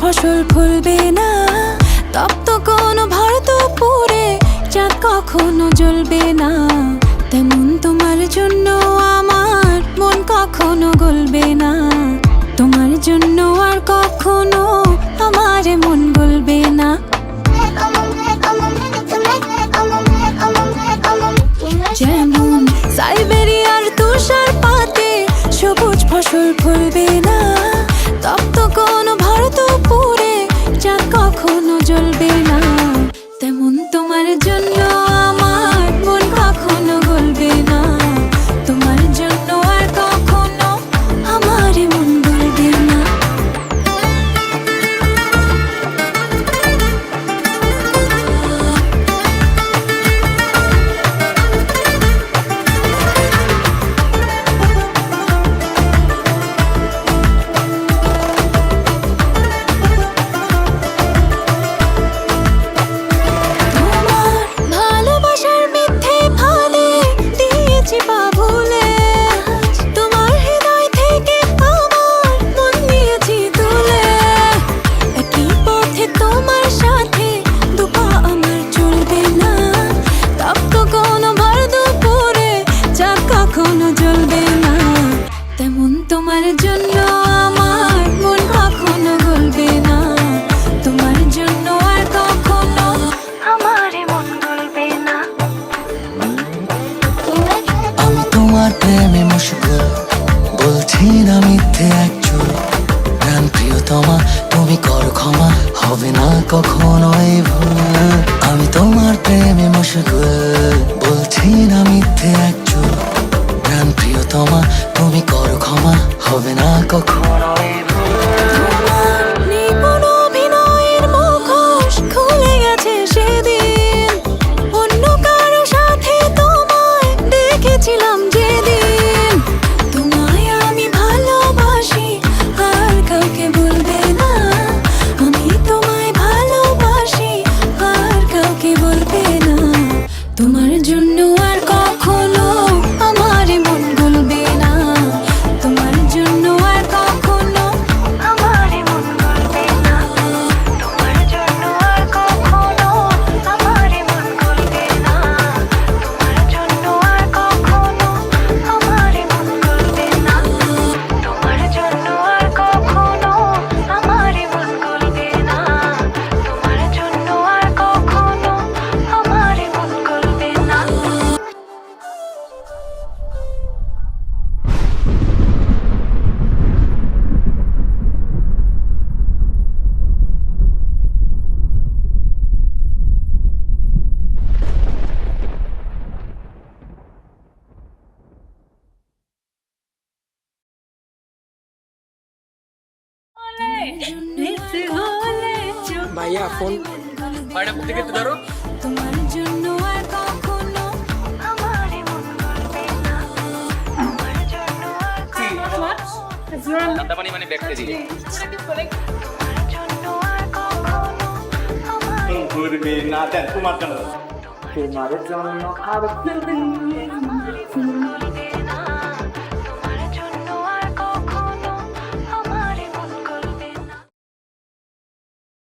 ফসল ফলবে না, তপ্ত কোনো ভারতপুরে চাঁদ কখনো জ্বলবে না। তেমন তোমার জন্য আমার মন কখনো গলবে না, তোমার জন্য আর কখনো আমার মন গলবে না। যেমন সাইবেরিয়ার তুষার পাতে সবুজ ফসল ফলবে না, তপ্ত কোনো ভারতপুরে চাঁদ কখনো জ্বলবে না। তেমন তোমার জন্য আমার মন কখনো গলবে না, তোমার জন্য আর কখনো আমার মন গলবে না। তোমার জন্য আমার মন কখনো গলবে না, তোমার জন্য আর কখনো আমার মন গলবে না। আমি তোমার প্রেমে মশগুল, বলছি না মিথ্যে একচুল। প্রাণ প্রিয়তমা তুমি করো ক্ষমা, হবে না কখনো এই ভুল। আমি তোমার প্রেমে মশগুল, বলছি না মিথ্যে একচুল। প্রাণ প্রিয়তমা তুমি করো ক্ষমা, হবে না কখনো এই ভুল। নিপুণ অভিনয়ের মুখোশ খুলে গেছে সেদিন, অন্য কারো সাথে তোমায় দেখেছিলাম যেদিন। তোমায় আমি ভালোবাসি আর কাউকে বলবে না, আমি তোমায় ভালোবাসি আর কাউকে বলবে না। তোমার জন্য আর কখনো আমার মন গলবে না, তোমার জন্য আর কখনো আমার মন গলবে না, তোমার জন্য আর কখনো আমার মন গলবে না, তোমার জন্য আর কখনো আমার মন গলবে না, তোমার জন্য আর কখনো আমার মন গলবে না, তোমার জন্য আর কখনো আমার মন গলবে না। ভাইয়া ফোন বাইরে থেকে একটু ধরো। তোমার জন্য আর কখনো আমার মন গলবে না, তোমার জন্য আর কখনো দাদাবানি মানে ব্যাগটা দিয়ে তোমার জন্য আর কখনো আমার ঘুরবে না দেন তোমার জন্য, তোমার জন্য আর মন গলবে না।